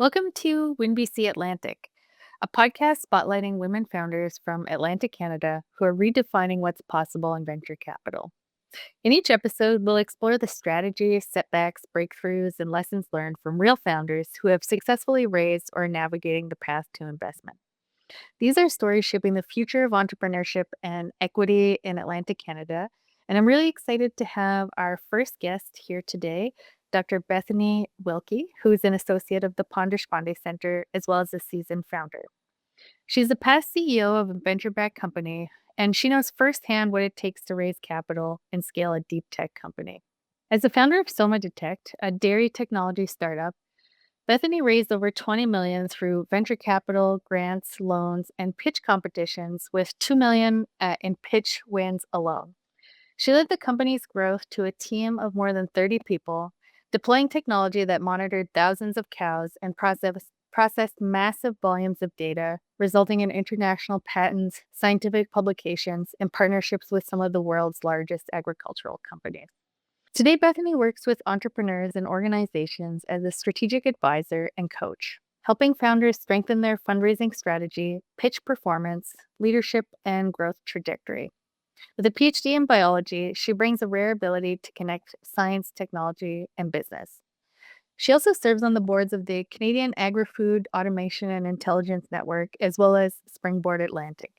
Welcome to Win BC Atlantic, a podcast spotlighting women founders from Atlantic Canada who are redefining what's possible in venture capital. In each episode, we'll explore the strategies, setbacks, breakthroughs, and lessons learned from real founders who have successfully raised or are navigating the path to investment. These are stories shaping the future of entrepreneurship and equity in Atlantic Canada. And I'm really excited to have our first guest here today, Dr. Bethany Wilkie, who's an associate of the Pond-Deshpande Centre as well as a seasoned founder. She's a past CEO of a venture backed company, and she knows firsthand what it takes to raise capital and scale a deep tech company. As the founder of Soma Detect, a dairy technology startup, Bethany raised over 20 million through venture capital, grants, loans, and pitch competitions with 2 million in pitch wins alone. She led the company's growth to a team of more than 30 people, deploying technology that monitored thousands of cows and processed massive volumes of data, resulting in international patents, scientific publications, and partnerships with some of the world's largest agricultural companies. Today, Bethany works with entrepreneurs and organizations as a strategic advisor and coach, helping founders strengthen their fundraising strategy, pitch performance, leadership, and growth trajectory. With a PhD in biology, she brings a rare ability to connect science, technology, and business. She also serves on the boards of the Canadian Agri-Food Automation and Intelligence Network, as well as Springboard Atlantic.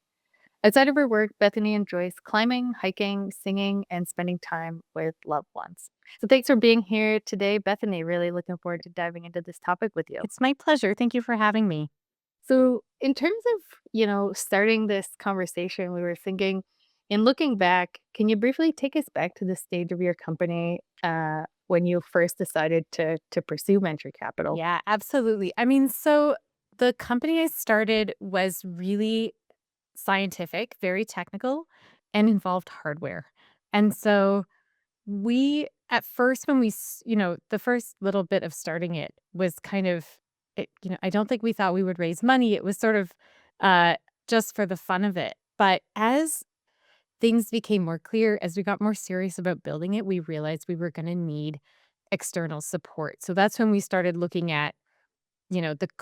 Outside of her work, Bethany enjoys climbing, hiking, singing, and spending time with loved ones. So thanks for being here today, Bethany. Really looking forward to diving into this topic with you. It's my pleasure. Thank you for having me. So, in terms of, starting this conversation, we were thinking, in looking back, can you briefly take us back to the stage of your company when you first decided to pursue venture capital? Yeah, absolutely. So the company I started was really scientific, very technical, and involved hardware. And so we, at first, when the first little bit of starting it was kind of, I don't think we thought we would raise money. It was sort of uh, just for the fun of it. But as things became more clear, as we got more serious about building it, we realized we were going to need external support. So that's when we started looking at,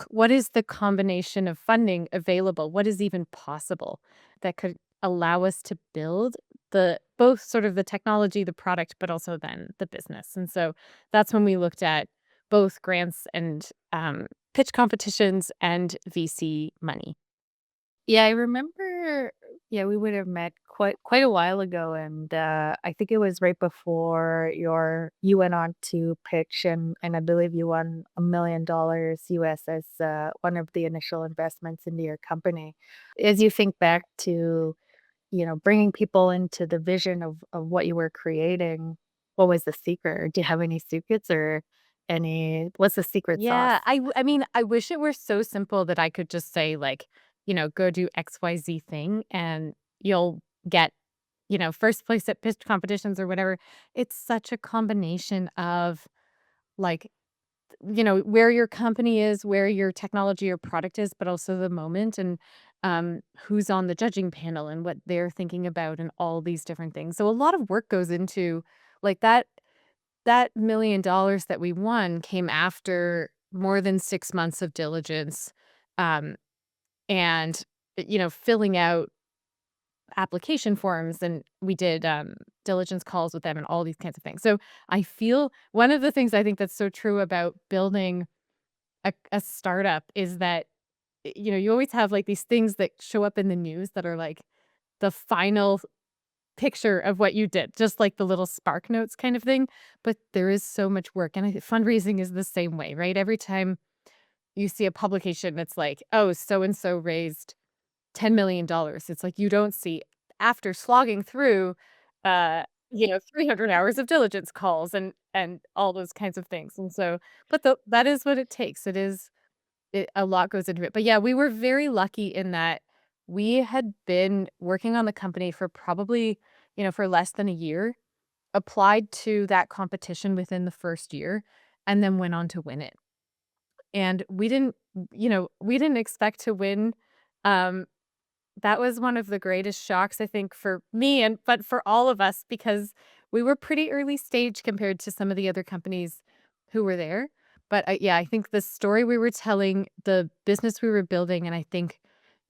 what is the combination of funding available? What is even possible that could allow us to build the both sort of the technology, the product, but also then the business. And so that's when we looked at both grants and pitch competitions and VC money. Yeah, I remember. Yeah, we would have met quite a while ago, and I think it was right before you went on to pitch, and I believe you won $1 million US as one of the initial investments into your company. As you think back to bringing people into the vision of what you were creating, what was the secret? Or do you have any secrets or what's the secret sauce? Yeah, I wish it were so simple that I could just say, like, go do XYZ thing and you'll get, first place at pitch competitions or whatever. It's such a combination of, like, where your company is, where your technology or product is, but also the moment and who's on the judging panel and what they're thinking about and all these different things. So a lot of work goes into, like, that $1 million that we won came after more than 6 months of diligence, um, and, filling out application forms, and we did, diligence calls with them and all these kinds of things. So, I feel one of the things I think that's so true about building a startup is that, you always have, like, these things that show up in the news that are, like, the final picture of what you did, just like the little spark notes kind of thing, but there is so much work, and fundraising is the same way, right? Every time you see a publication that's like, "Oh, so and so raised $10 million," it's like you don't see after slogging through, 300 hours of diligence calls and all those kinds of things, and so but that is what it takes. A lot goes into it. But yeah, we were very lucky in that we had been working on the company for probably, for less than a year, applied to that competition within the first year, and then went on to win it. And we didn't expect to win. Um, that was one of the greatest shocks, I think, for me but for all of us because we were pretty early stage compared to some of the other companies who were there. But yeah, I think the story we were telling, the business we were building, and I think,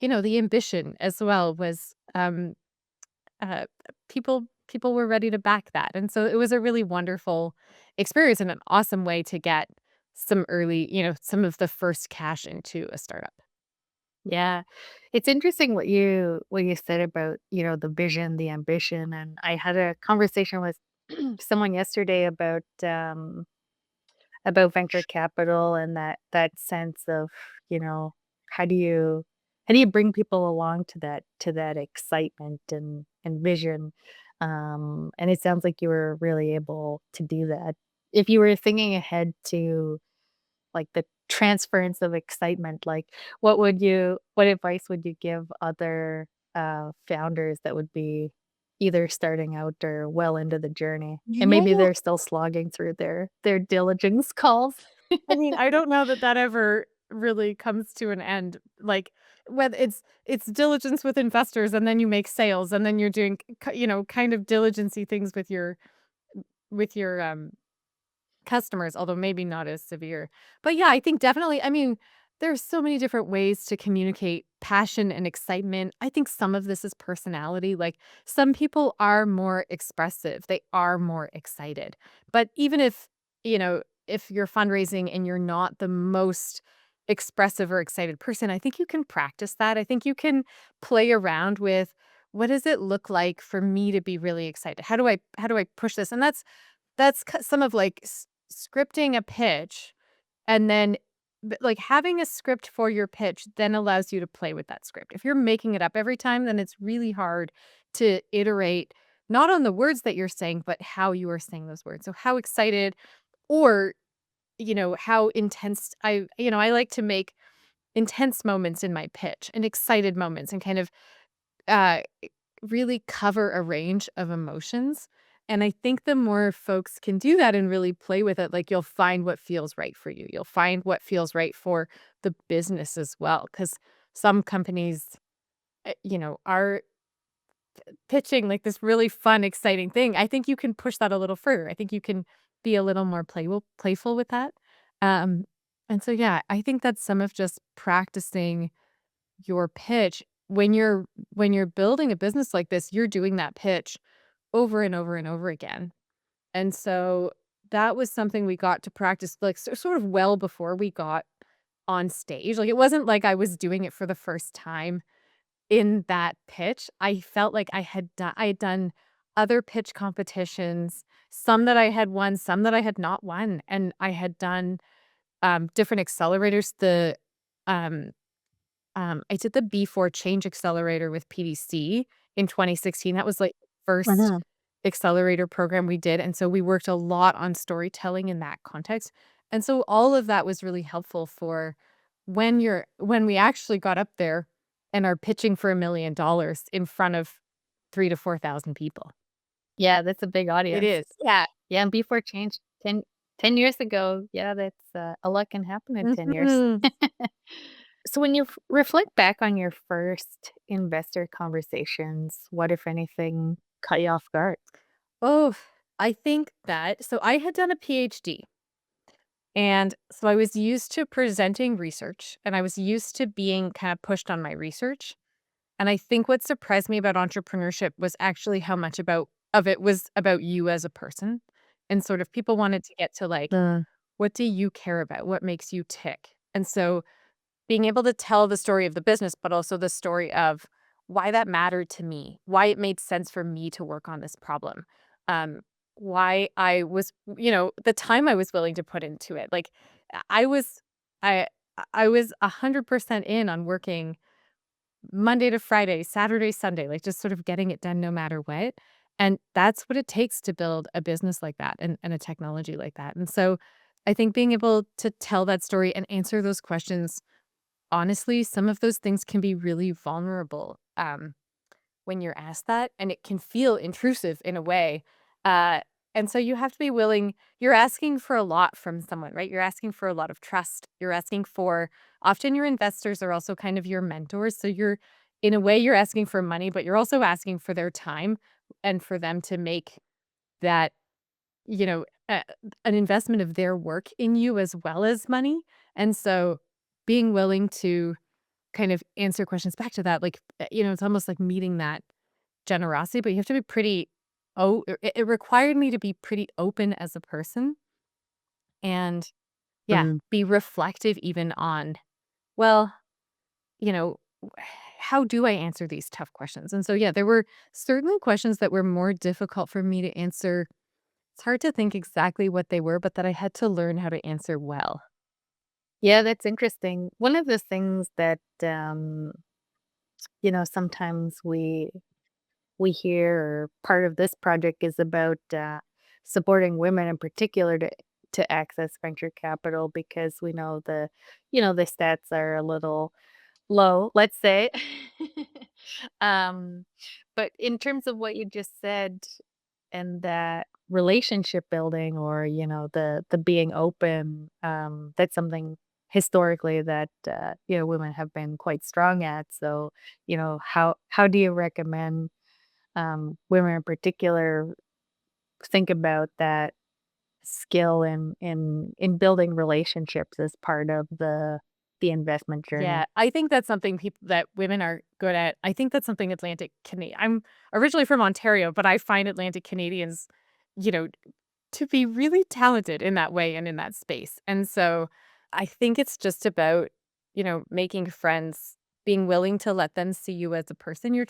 the ambition as well was, uh, people were ready to back that, and so it was a really wonderful experience and an awesome way to get some early, some of the first cash into a startup. Yeah. It's interesting what you said about, the vision, the ambition, and I had a conversation with someone yesterday about venture capital and that sense of, you know, how do you how do you bring people along to that excitement and vision? And it sounds like you were really able to do that. If you were thinking ahead to like the transference of excitement, like what advice would you give other founders that would be either starting out or well into the journey and maybe Yeah. they're still slogging through their diligence calls? I mean, I don't know that that ever really comes to an end. Like, whether it's diligence with investors, and then you make sales, and then you're doing, kind of diligency things with your customers, although maybe not as severe. But yeah, I think definitely, I mean, there's so many different ways to communicate passion and excitement. I think some of this is personality. Like, some people are more expressive, they are more excited. But even if you're fundraising and you're not the most expressive or excited person, I think you can practice that. I think you can play around with, what does it look like for me to be really excited? How do I push this? And that's some of, like, scripting a pitch, and then like, having a script for your pitch then allows you to play with that script. If you're making it up every time, then it's really hard to iterate, not on the words that you're saying, but how you are saying those words. So how excited, or, how intense, I like to make intense moments in my pitch and excited moments, and kind of, uh really cover a range of emotions. And I think the more folks can do that and really play with it, like, you'll find what feels right for you. You'll find what feels right for the business as well. Because some companies, are pitching like this really fun, exciting thing. I think you can push that a little further. I think you can be a little more playful with that. Um, and so, yeah, I think that's some of just practicing your pitch. When you're building a business like this, you're doing that pitch over and over and over again. And so that was something we got to practice, like, sort of well before we got on stage. Like, it wasn't like I was doing it for the first time in that pitch. I felt like I had done other pitch competitions, some that I had won, some that I had not won, and I had done different accelerators. Um I did the B4 Change Accelerator with PDC in 2016. That was, like, the first Mhm. accelerator program we did, and so we worked a lot on storytelling in that context, and so all of that was really helpful for when we actually got up there and are pitching for $1,000,000 in front of 3 to 4,000 people. Yeah, that's a big It audience. is, yeah. Yeah, and before change 10 years ago, yeah, that's, a lot can happen in 10 years. Mhm. So when you reflect back on your first investor conversations, what, if anything, caught you off guard? Oh, I think that, so I had done a PhD. And so I was used to presenting research, and I was used to being kind of pushed on my research. And I think what surprised me about entrepreneurship was actually how much of it was about you as a person. And sort of people wanted to get to, like, Mm. what do you care about? What makes you tick? And so being able to tell the story of the business, but also the story of why that mattered to me, why it made sense for me to work on this problem, um, why the time I was willing to put into it. Like, I was, I, I was 100% in on working Monday to Friday, Saturday, Sunday, like, just sort of getting it done no matter what. And that's what it takes to build a business like that, and a technology like that. And so I think being able to tell that story and answer those questions honestly, some of those things can be really vulnerable, when you're asked that, and it can feel intrusive in a way. Uh, and so you have to be willing. You're asking for a lot from someone, right? You're asking for a lot of trust. You're asking for, often your investors are also kind of your mentors. So in a way, you're asking for money, but you're also asking for their time, and for them to make that, a an investment of their work in you as well as money, and so being willing to kind of answer questions back to that, like, it's almost like meeting that generosity, but you have to be pretty it required me to be pretty open as a person and, yeah, Mm. be reflective even on, well, you know, how do I answer these tough questions? And so, yeah, there were certainly questions that were more difficult for me to answer. It's hard to think exactly what they were, but that I had to learn how to answer well. Yeah, that's interesting. One of the things that sometimes we hear, or part of this project is about supporting women in particular to access venture capital, because we know the stats are a little low, let's say. um, but in terms of what you just said, and that relationship building, or the being open, that's something historically that women have been quite strong at. So how do you recommend women in particular think about that skill in building relationships as part of the investment Yeah, journey? I think that's something people that women are good at. I think that's something Atlantic Canadian. I'm originally from Ontario, but I find Atlantic Canadians, you know, to be really talented in that way and in that space. And so I think it's just about, making friends, being willing to let them see you as a person. You're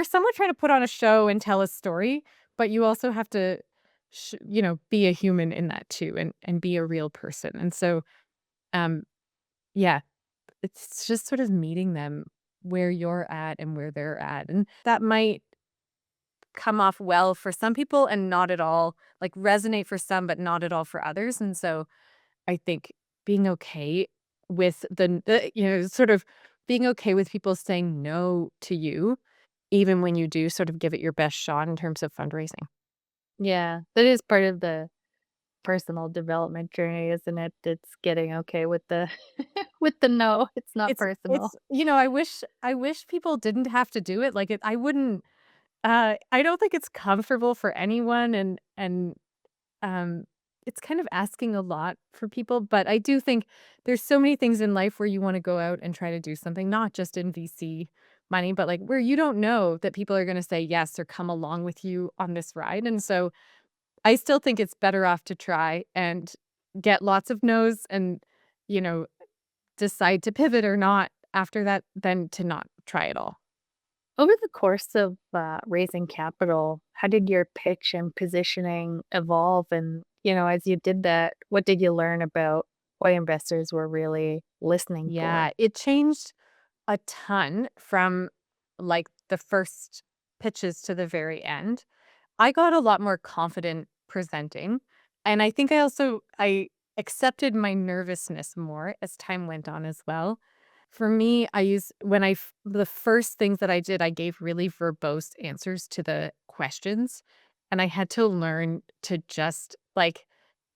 somewhat trying to put on a show and tell a story, but you also have to, be a human in that too, and be a real person. And so, um, yeah, it's just sort of meeting them where you're at and where they're at. And that might come off well for some people and not at all, like resonate for some, but not at all for others. And so I think being okay with sort of being okay with people saying no to you, even when you do sort of give it your best shot in terms of fundraising. Yeah, that is part of the personal development journey, isn't it? It's getting okay with the with the no. It's not personal. I wish people didn't have to do it. Like I wouldn't, I don't think it's comfortable for anyone and Um, it's kind of asking a lot for people, but I do think there's so many things in life where you wanna go out and try to do something, not just in VC money, but, like, where you don't know that people are gonna say yes or come along with you on this ride, and so I still think it's better off to try and get lots of no's and, you know, decide to pivot or not after that than to not try at all. Over the course of raising capital, how did your pitch and positioning evolve? And as you did that, what did you learn about what investors were really listening for? Yeah, it changed a ton from, like, the first pitches to the very end. I got a lot more confident presenting, and I think I accepted my nervousness more as time went on as well. For me, I use when I f the first things that I did, I gave really verbose answers to the questions, and I had to learn to just, like,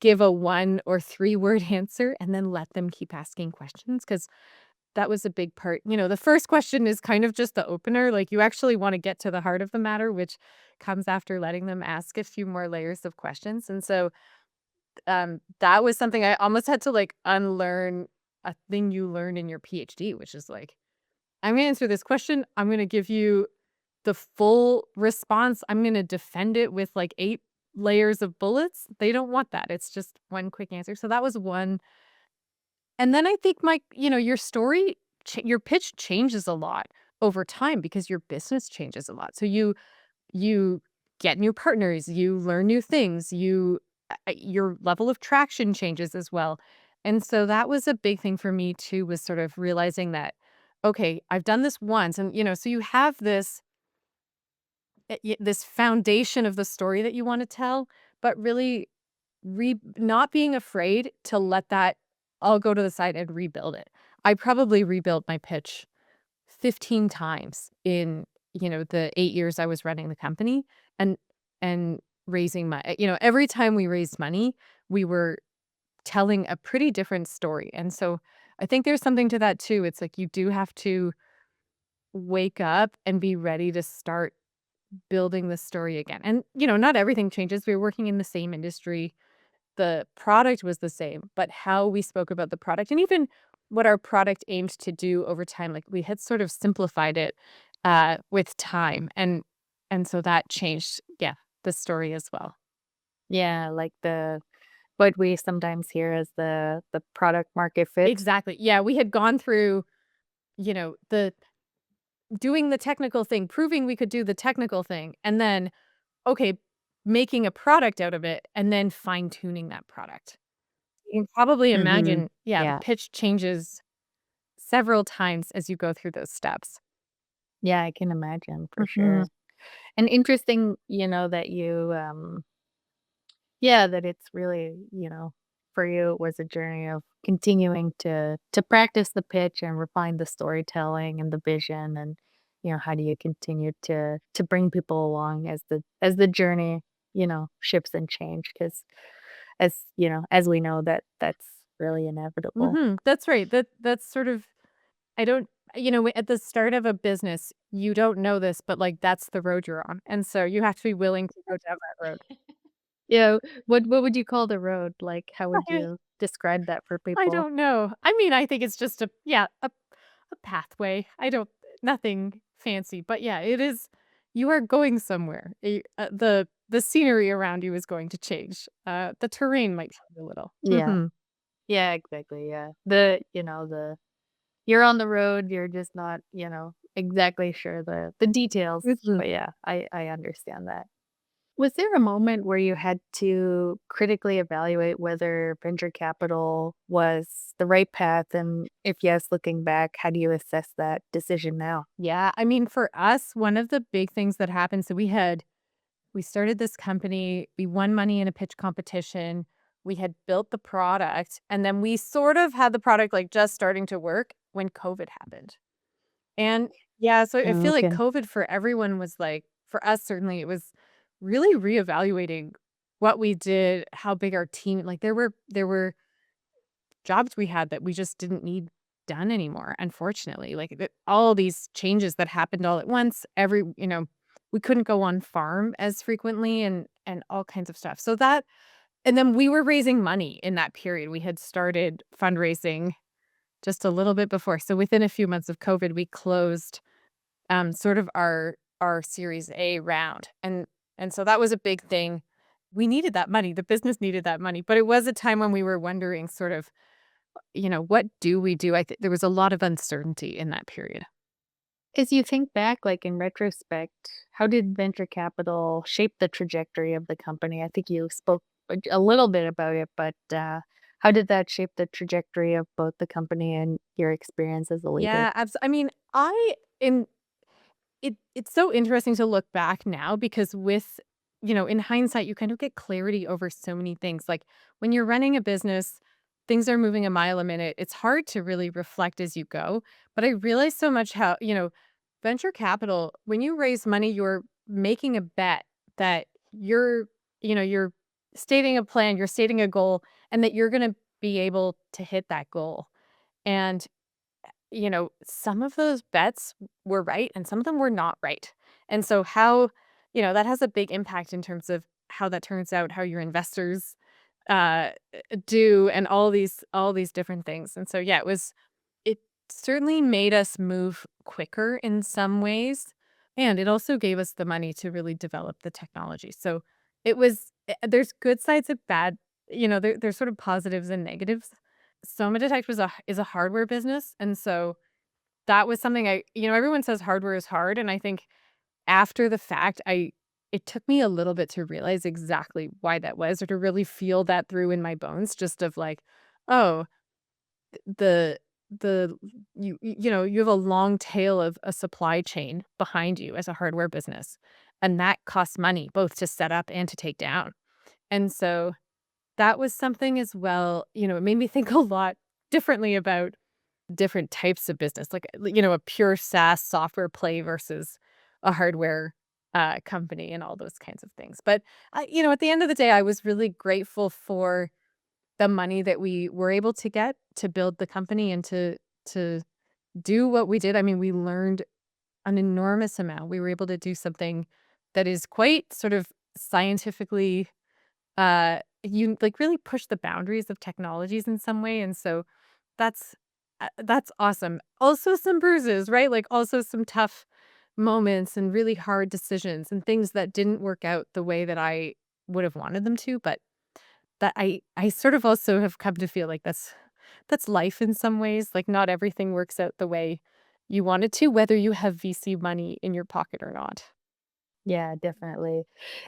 give a 1 or 3-word answer and then let them keep asking questions because that was a big part. The first question is kind of just the opener, like, you actually wanna get to the heart of the matter, which comes after letting them ask a few more layers of questions, and so, that was something I almost had to, like, unlearn a thing you learn in your PhD, which is, like, "I'm gonna answer this question, I'm gonna give you the full response, I'm gonna defend it with, like, 8 layers of bullets." They don't want that, it's just 1 quick answer, so that was one. And then I think your story, your pitch changes a lot over time because your business changes a lot. So you get new partners, you learn new things, your level of traction changes as well. And so that was a big thing for me too, was sort of realizing that, okay, I've done this once, and so you have this foundation of the story that you want to tell, but really not being afraid to let that all go to the side and rebuild it. I probably rebuilt my pitch 15 times in, the 8 years I was running the company and and raising every time we raised money, we were telling a pretty different story. And so I think there's something to that too. It's like you do have to wake up and be ready to start building the story again. And, not everything changes. We're working in the same industry. the product was the same, but how we spoke about the product and even what our product aimed to do over time, like, we had sort of simplified it, with time, and so that changed, yeah, the story as well. Yeah, like what we sometimes hear as the product market fit. Exactly. Yeah, we had gone through, the doing the technical thing, proving we could do the technical thing, and then, okay, making a product out of it, and then fine-tuning that product. You can probably Mhm. imagine, yeah, the Yeah. pitch changes several times as you go through those steps. Yeah, I can imagine for Mhm. sure. And interesting, that you, yeah, that it's really, for you, it was a journey of continuing to practice the pitch and refine the storytelling and the vision and, how do you continue to bring people along as the journey, shifts and change because as we know that's really inevitable. Mhm. That's right. That's sort of I don't at the start of a business, you don't know this, but, like, that's the road you're on, and so you have to be willing to go down that road. Yeah, what would you call the road? Like, how would you describe that for I people? don't know. I mean, I think it's just a pathway. I don't nothing fancy, but yeah, it is you are going somewhere. The scenery around you is going to change. The terrain might change a little. Yeah. Mhm. Yeah, exactly, yeah. The you're on the road, you're just not, exactly sure the details, Mhm. but yeah, I understand that. Was there a moment where you had to critically evaluate whether venture capital was the right path? And if yes, looking back, how do you assess that decision now? Yeah, I mean, for us, one of the big things that happened, so we started this company, we won money in a pitch competition, we had built the product, and then we sort of had the product, like, just starting to work when COVID happened. And yeah, so I Oh, feel like okay. COVID for everyone was like for us, certainly, it was really reevaluating what we did, how big our team like, there were jobs we had that we just didn't need done anymore, unfortunately. Like, all these changes that happened all at once, we couldn't go on farm as frequently and all kinds of stuff. So that and then we were raising money in that period. We had started fundraising just a little bit before. So within a few months of COVID, we closed sort of our Series A round, and so that was a big thing. We needed that money, the business needed that money, but it was a time when we were wondering sort of, what do we do? I think there was a lot of uncertainty in that period. As you think back, like in retrospect, how did venture capital shape the trajectory of the company? I think you spoke a little bit about it, but how did that shape the trajectory of both the company and your experience as a leader? Yeah, I mean, I in it's so interesting to look back now because in hindsight, you kind of get clarity over so many things. Like when you're running a business, things are moving a mile a minute. It's hard to really reflect as you go. But I realize so much how, venture capital, when you raise money, you're making a bet that you're stating a plan, you're stating a goal, and that you're going to be able to hit that goal. And some of those bets were right and some of them were not right. And so that has a big impact in terms of how that turns out, how your investors uh do and all these different things. And so yeah, it certainly made us move quicker in some ways. And it also gave us the money to really develop the technology. So there's good sides and bad, there's sort of positives and negatives. Soma Detect is a hardware business, and so that was something everyone says hardware is hard, and I think after the fact, it took me a little bit to realize exactly why that was or to really feel that through in my bones just of like, oh, the the you have a long tail of a supply chain behind you as a hardware business, and that costs money both to set up and to take down. And so that was something as well, it made me think a lot differently about different types of business, like, a pure SaaS software play versus a hardware, company and all those kinds of things. But, at the end of the day, I was really grateful for the money that we were able to get to build the company and to do what we did. I mean, we learned an enormous amount. We were able to do something that is quite sort of scientifically, you, like, really push the boundaries of technologies in some way, and so that's that's awesome. Also some bruises, right? Like, also some tough moments and really hard decisions and things that didn't work out the way that I would have wanted them to, but that I sort of also have come to feel like that's life in some ways, like, not everything works out the way you want it to, whether you have VC money in your pocket or not. Yeah, definitely.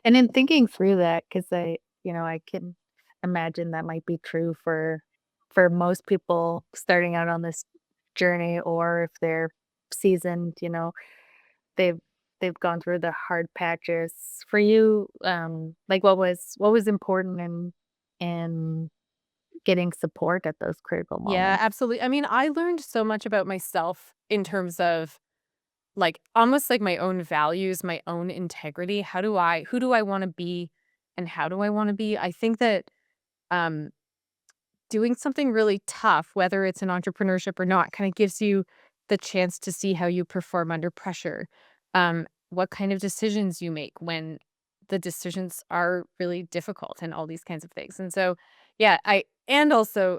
And in thinking through that, because I can imagine that might be true for most people starting out on this journey, or if they're seasoned, they've they've gone through the hard patches. For you, like what was important in getting support at those critical Yeah, moments? absolutely. I mean, I learned so much about myself in terms of, like, almost like my own values, my own integrity. Who do I wanna be and how do I wanna be? I think that, um doing something really tough, whether it's in entrepreneurship or not, kind of gives you the chance to see how you perform under pressure. What kind of decisions you make when the decisions are really difficult and all these kinds of things. And so, yeah, and also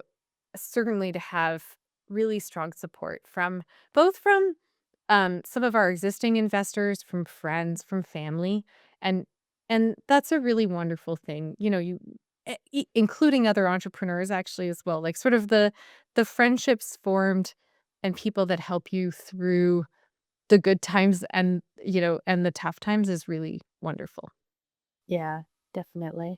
certainly to have really strong support from both from some of our existing investors, from friends, from family, and and that's a really wonderful thing. Including other entrepreneurs actually as well, like sort of the friendships formed and people that help you through the good times and and the tough times is really wonderful. Yeah, definitely.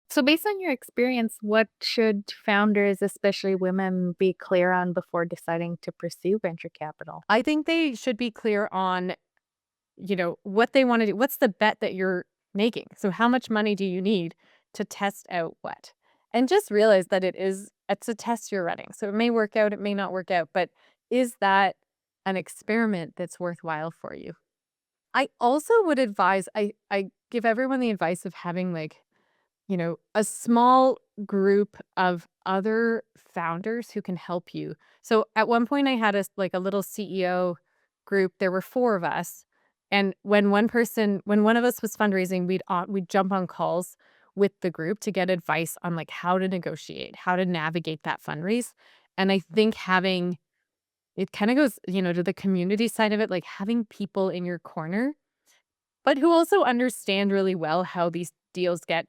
So, based on your experience, what should founders, especially women, be clear on before deciding to pursue venture capital? I think they should be clear on what they want to do. What's the bet that you're making? So how much money do you need to test out what? And just realize that it's a test you're running. So it may work out, it may not work out, but is that an experiment that's worthwhile for you? I also would advise I give everyone the advice of having, like, a small group of other founders who can help you. So at one point I had a little CEO group. There were 4 of us. And when one of us was fundraising, we'd jump on calls with the group to get advice on, like, how to negotiate, how to navigate that fundraise. And I think having it kind of goes, to the community side of it, like having people in your corner, but who also understand really well how these deals get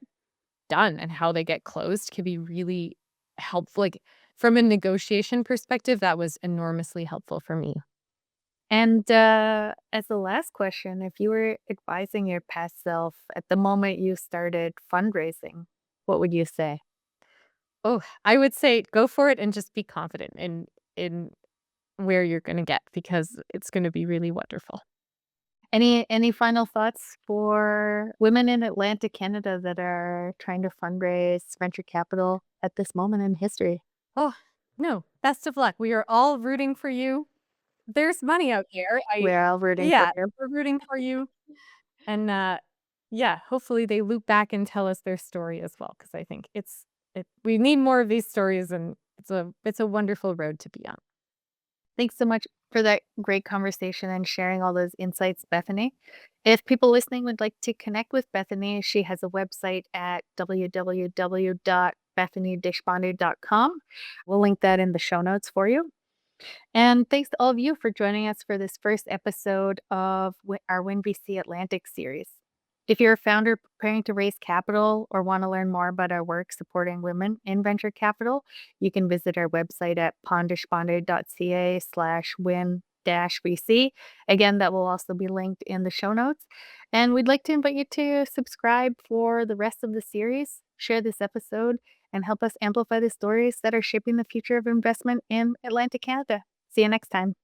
done and how they get closed can be really helpful. Like, from a negotiation perspective, that was enormously helpful for me. And as the last question, if you were advising your past self at the moment you started fundraising, what would you say? Oh, I would say go for it and just be confident in where you're gonna get because it's gonna be really wonderful. Any final thoughts for women in Atlantic Canada that are trying to fundraise venture capital at this moment in history? Oh, no, best of luck. We are all rooting for you. There's money out there. We're all rooting for Yeah, you. we're rooting for you. And, yeah, hopefully they loop back and tell us their story as well, because I think we need more of these stories, and it's a wonderful road to be on. Thanks so much for that great conversation and sharing all those insights, Bethany. If people listening would like to connect with Bethany, she has a website at www.bethanydeshpande.com. We'll link that in the show notes for you. And thanks to all of you for joining us for this first episode of our Win BC Atlantic series. If you're a founder preparing to raise capital or want to learn more about our work supporting women in venture capital, you can visit our website at pond-deshpande.ca/win-vc. Again, that will also be linked in the show notes. And we'd like to invite you to subscribe for the rest of the series, share this episode, and help us amplify the stories that are shaping the future of investment in Atlantic Canada. See you next time.